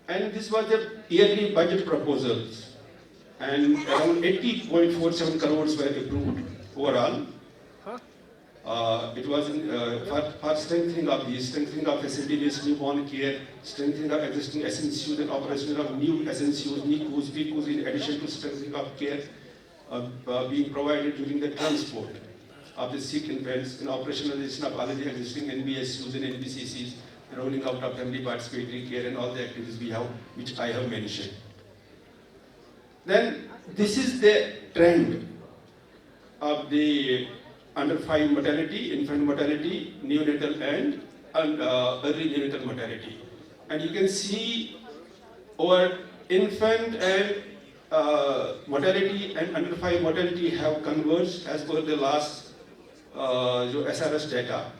And this was the yearly budget proposals. And around 80.47 crores were approved overall. It was for strengthening of facility-based newborn care, strengthening of existing SNCUs and operation of new SNCUs, NICUs, PICUs, in addition to strengthening of care being provided during the transport of the sick infants, and operationalization of already existing NBSUs and NBCCs, rolling out of family participatory care and all the activities we have, which I have mentioned. Then this is the trend of the under 5 mortality, infant mortality, neonatal and early neonatal mortality. And you can see our infant and mortality and under 5 mortality have converged as per the last SRS data.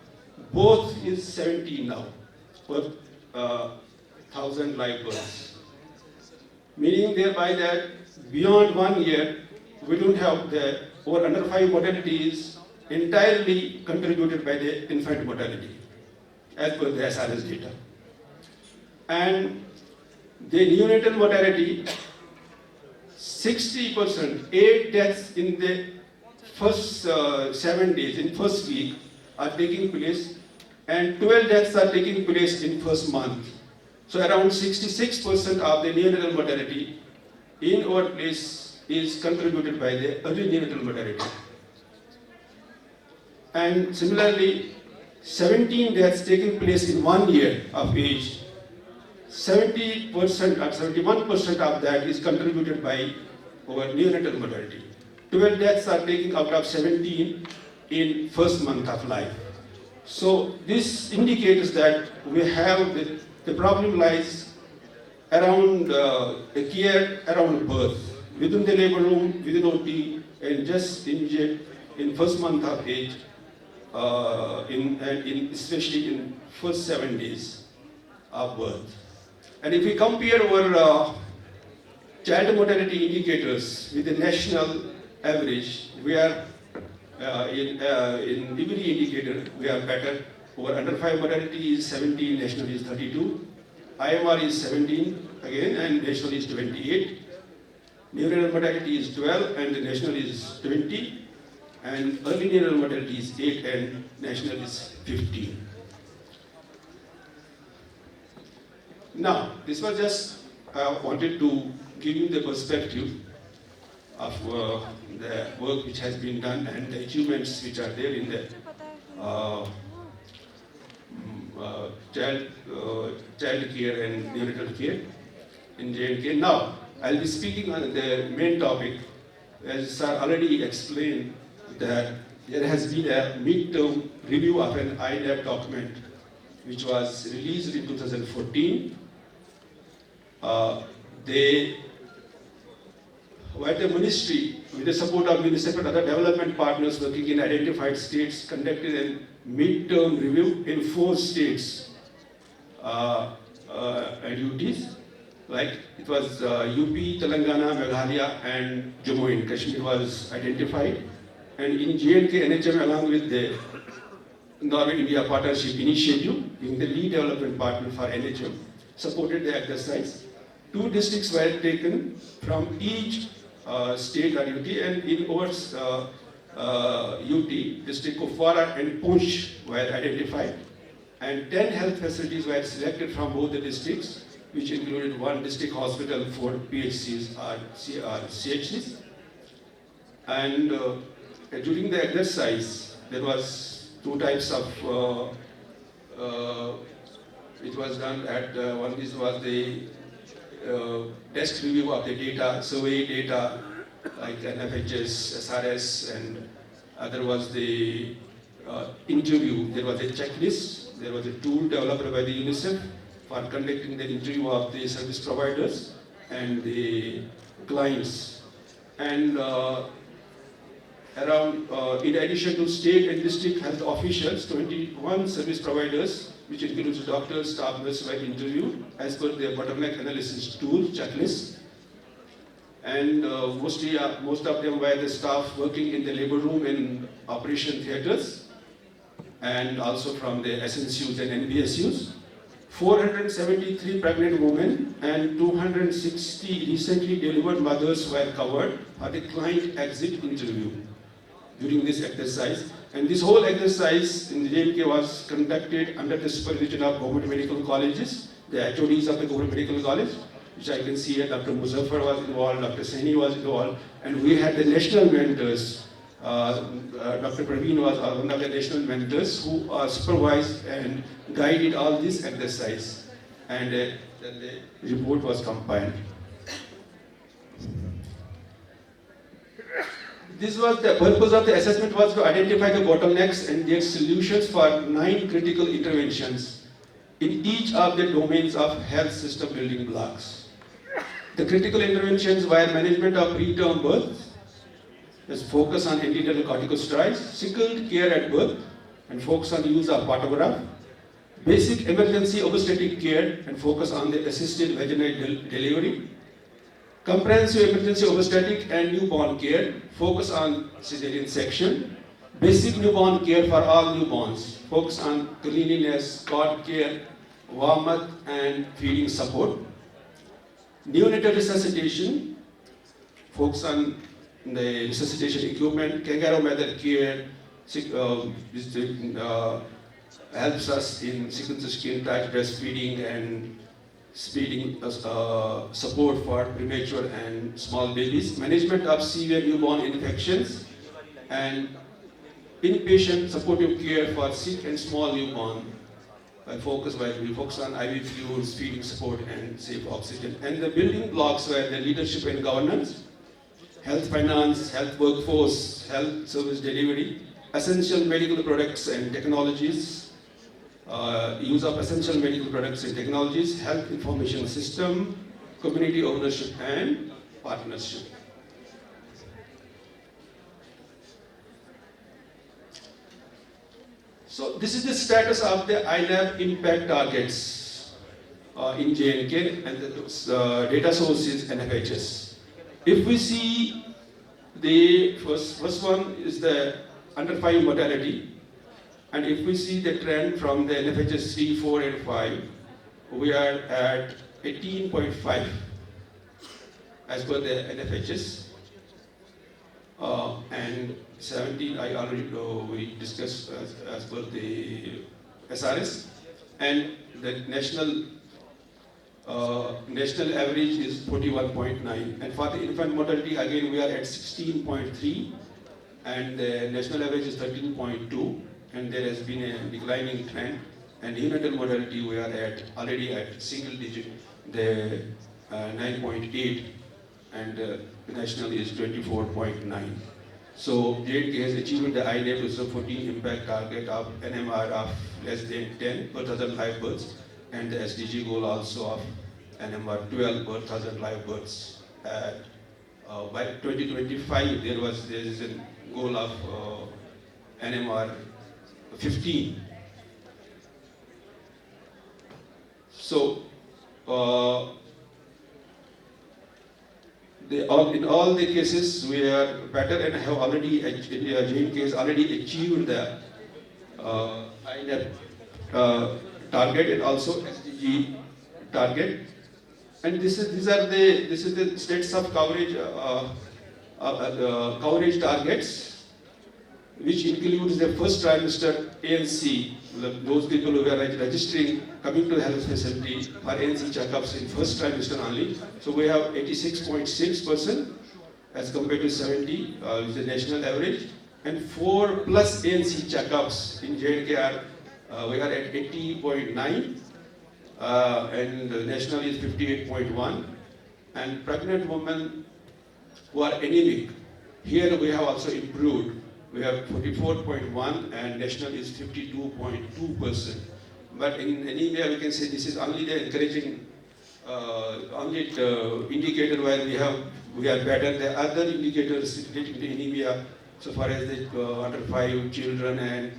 Both is 17 now per 1,000 live births. Meaning thereby that beyond 1 year, we don't have our under 5 mortality is entirely contributed by the infant mortality, as per the SRS data. And the neonatal mortality, 60%, 8 deaths in the first 7 days, in first week, are taking place, and 12 deaths are taking place in first month. So around 66% of the neonatal mortality in our place is contributed by the early neonatal mortality. And similarly, 17 deaths taking place in 1 year of age, 70% or 71% of that is contributed by our neonatal mortality. 12 deaths are taken out of 17 in first month of life. So this indicates that we have the problem lies around the care around birth, within the labor room, within OT, and just immediate in first month of age, especially in first 7 days of birth. And if we compare our child mortality indicators with the national average, we are in every indicator we are better. Our under 5 mortality is 17, national is 32. IMR is 17 again, and national is 28. Neonatal mortality is 12, and the national is 20. And early neonatal mortality is 8, and national is 15. Now, this was just, I wanted to give you the perspective of the work which has been done and the achievements which are there in the child care and neonatal care in J&K. Now, I'll be speaking on the main topic. As sir already explained, that there has been a mid-term review of an IDAP document which was released in 2014. Where the ministry, with the support of UNICEF and other development partners working in identified states, conducted a mid-term review in 4 states duties. Like it was UP, Telangana, Meghalaya, and Jammu and Kashmir was identified. And in J&K, NHM, along with the North Zone India Partnership Initiative, being the lead development partner for NHM, supported the exercise. 2 districts were taken from each state or UT, and in our UT, district Kupwara and Poonch were identified. And 10 health facilities were selected from both the districts, which included 1 district hospital, 4 PHCs or CHCs. And during the exercise, there was 2 types of, it was done at, one is was the desk review of the data, survey data, like NFHS, SRS, and other was the interview. There was a checklist, there was a tool developed by the UNICEF for conducting the interview of the service providers and the clients. And around, in addition to state and district health officials, 21 service providers, which includes doctors, staff nurses, were interviewed as per the bottleneck analysis tool checklist. And most of them were the staff working in the labor room and operation theaters, and also from the SNCUs and NBSUs. 473 pregnant women and 260 recently delivered mothers were covered for the client exit interview during this exercise. And this whole exercise in the J&K was conducted under the supervision of government medical colleges, the HODs of the government medical college, which I can see here. Dr. Muzaffar was involved, Dr. Saini was involved, and we had the national mentors. Dr. Praveen was one of the national mentors who supervised and guided all this exercise, and then the report was compiled. This was the purpose of the assessment, was to identify the bottlenecks and their solutions for 9 critical interventions in each of the domains of health system building blocks. The critical interventions were management of preterm birth, is focus on antenatal corticosteroids, sickled care at birth, and focus on use of pantograph, basic emergency obstetric care, and focus on the assisted vaginal delivery, comprehensive emergency obstetric and newborn care, focus on cesarean section, basic newborn care for all newborns, focus on cleanliness, cord care, warmth, and feeding support, neonatal resuscitation, focus on the resuscitation equipment, kangaroo mother care, helps us in sequence skin tight breastfeeding and speeding support for premature and small babies, management of severe newborn infections, and inpatient supportive care for sick and small newborn. We focus on IV fluids, feeding support, and safe oxygen. And the building blocks were the leadership and governance, health finance, health workforce, health service delivery, essential medical products and technologies, use of essential medical products and technologies, health information system, community ownership and partnership. So this is the status of the INF impact targets in J&K, and the data source is NFHS. If we see the first one is the under 5 mortality, and if we see the trend from the NFHS 3, 4 and 5, we are at 18.5 as per the NFHS, and 17 I already we discussed as per the SRS, and the national average is 41.9, and for the infant mortality again we are at 16.3, and the national average is 13.2, and there has been a declining trend. And neonatal mortality we are already at single digit, the 9.8, and the national is 24.9. So J&K has achieved the INF 2014 impact target of NMR of less than 10 per thousand live births, and the SDG goal also of NMR 12 per thousand live births. By 2025, there is a goal of NMR 15. So in all the cases we are better and have already, J&K has already achieved the INF target and also SDG target. And this is the states of coverage coverage targets, which includes the first trimester ANC, those people who are registering, coming to the health facility for ANC checkups in first trimester only. So we have 86.6% as compared to 70, which is the national average, and 4+ ANC checkups in J&K we are at 80.9, and the national is 58.1, and pregnant women who are anemic, here we have also improved. We have 44.1 and national is 52.2%. But in anemia, we can say this is only the encouraging, only the indicator where we are better. The other indicators relating to anemia, so far as the under 5 children and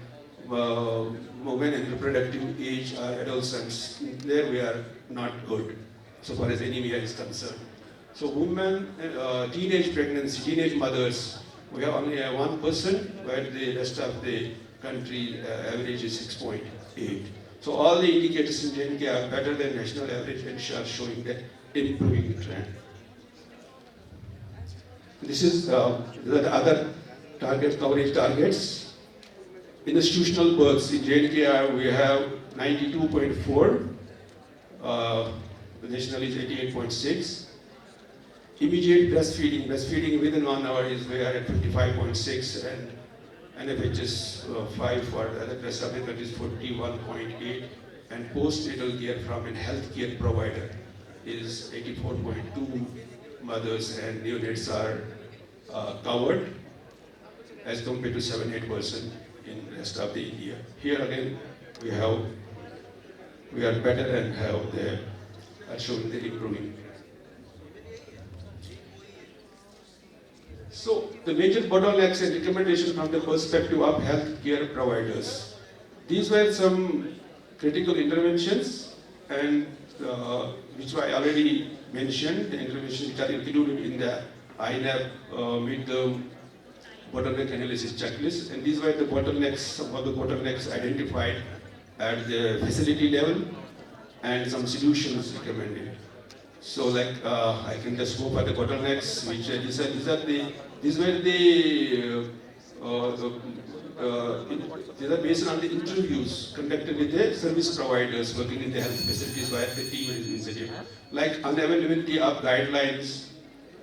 women in reproductive age or adolescents, there we are not good, so far as anemia is concerned. So women, teenage pregnancy, teenage mothers, we have only 1%, where the rest of the country average is 6.8. So all the indicators in J&K are better than national average and are showing the improving trend. This is the other coverage targets. Institutional births in J&K we have 92.4. The national is 88.6. Immediate breastfeeding within 1 hour is we are at 55.6, and NFHS 5 for the rest of the country is 41.8, and postnatal care from a healthcare provider is 84.2. Mothers and neonates are covered as compared to 7-8% in the rest of the India. Here again we are better and are showing the improving. So the major bottlenecks and recommendations from the perspective of healthcare providers. These were some critical interventions, and which I already mentioned, the interventions which are included in the INAP midterm bottleneck analysis checklist, and these were the bottlenecks, some of the bottlenecks identified at the facility level, and some solutions recommended. So, like I can just go for the bottlenecks, which these are based on the interviews conducted with the service providers working in the health facilities where the team is visited, like unavailability of guidelines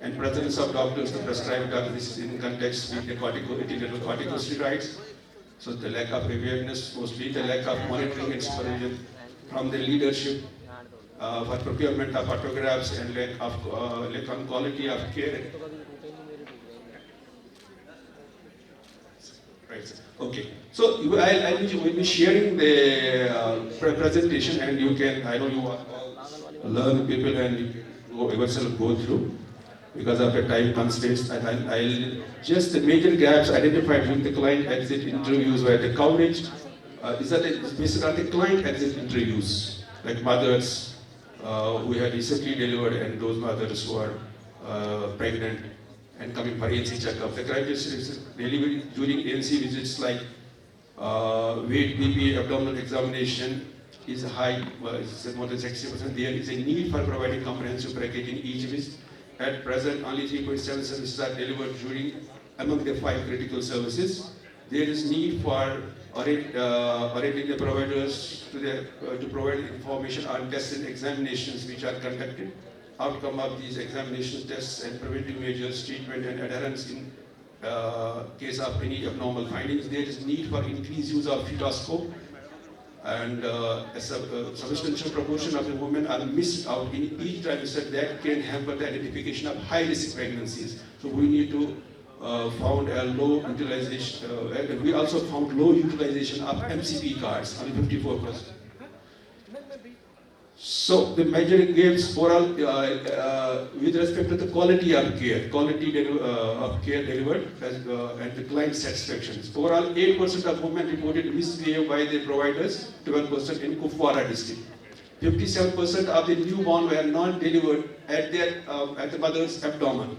and presence of doctors to prescribe drugs. This is in context with the corticosteroids. So the lack of awareness, mostly the lack of monitoring and supervision from the leadership for procurement of photographs, and lack on quality of care. Right. Okay. So I will be sharing the presentation, and you can, I know you all learn people and you can yourself go through because of the time constraints. And I'll just the major gaps identified during the client exit interviews where the coverage is based on the client exit interviews, like mothers who had recently delivered and those mothers who are pregnant and coming for ANC checkup. The characteristics delivery during ANC visits like weight, BP, abdominal examination is high, it's more than 60%. There is a need for providing comprehensive package in each visit. At present, only 3.7 services are delivered among the 5 critical services. There is need for orienting the providers to provide information on tests and examinations which are conducted, outcome of these examinations, tests, and preventive measures, treatment and adherence in case of any abnormal findings. There is need for increased use of fetoscope, and a substantial proportion of the women are missed out in each trimester. That can hamper the identification of high-risk pregnancies. So we need to found a low utilization, and we also found low utilization of MCP cards, only 54%. So the major gaps oral with respect to the quality of care, of care delivered, and the client satisfaction. Overall, 8% of women reported misbehaved by their providers, 12% in Kupwara district. 57% of the newborn were not delivered at the mother's abdomen.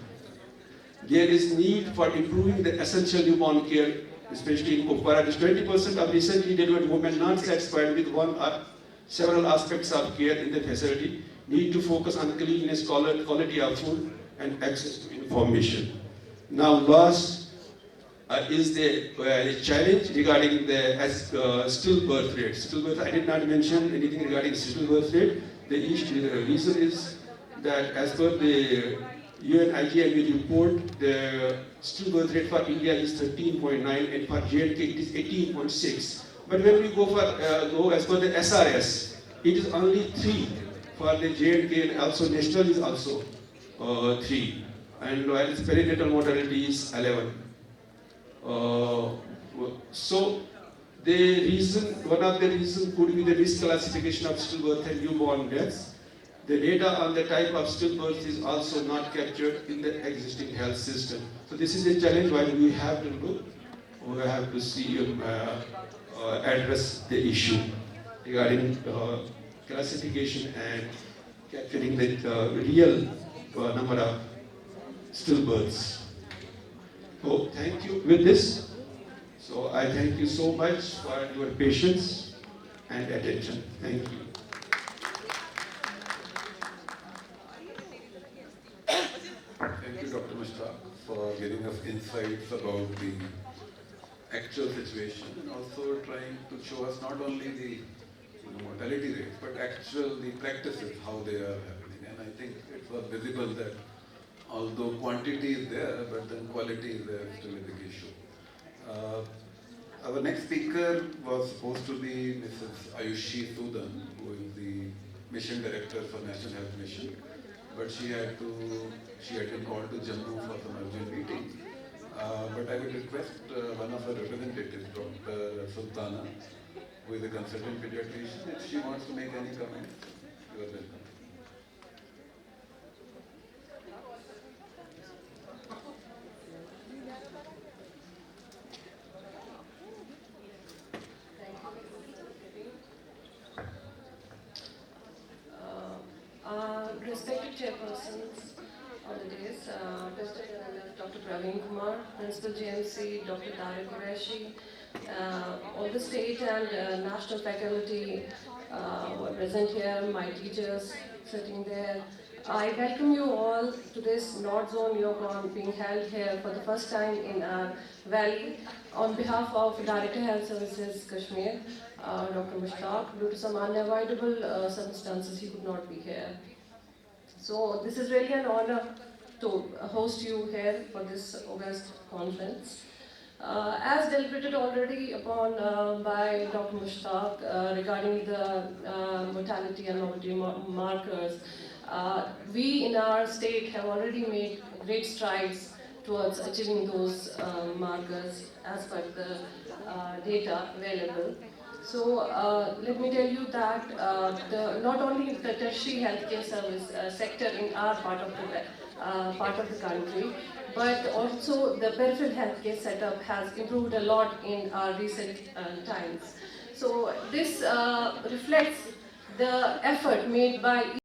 There is need for improving the essential newborn care, especially in Kupwara. 20% of recently delivered women not satisfied with one or several aspects of care in the facility, need to focus on cleanliness, quality of food, and access to information. Now, last is the challenge regarding the stillbirth rate. Stillbirth, I did not mention anything regarding stillbirth rate. The reason is that as per the UN-IGME report, the stillbirth rate for India is 13.9, and for J&K it is 18.6. But when we go as per the SRS, it is only 3 for the J&K, and also national is also 3, and while perinatal mortality is 11. So one of the reasons could be the misclassification of stillbirth and newborn deaths. The data on the type of stillbirth is also not captured in the existing health system. So this is a challenge while we have to do. We have to see address the issue regarding classification and capturing the real number of stillbirths. So thank you with this. So I thank you so much for your patience, and attention. Thank you. Thank you, Dr. Mushtaq, for giving us insights about the actual situation and also trying to show us not only the mortality rates, but the practices, how they are happening. And I think it was visible that although quantity is there, but then quality is there, still a big issue. Our next speaker was supposed to be Mrs. Ayushi Sudan, who is the Mission Director for National Health Mission, but she had been called to Jammu for some urgent meeting. But I would request one of her representatives, Dr. Sultana, who is a consultant pediatrician, if she wants to make any comments, you are welcome. Respected chairpersons on the days, President NNF Dr. Praveen Kumar, Principal GMC Dr. Tariq Qureshi, all the state and national faculty who are present here, my teachers sitting there. I welcome you all to this North Zone NeoCon being held here for the first time in our valley. On behalf of Director Health Services Kashmir, Dr. Mushtaq, due to some unavoidable circumstances, he could not be here. So this is really an honor to host you here for this August conference. As deliberated already upon by Dr. Mushtaq regarding the mortality and morbidity markers, we in our state have already made great strides towards achieving those markers as per the data available. So let me tell you that not only the tertiary healthcare service sector in our part of the country, but also the peripheral healthcare setup has improved a lot in our recent times. So this reflects the effort made by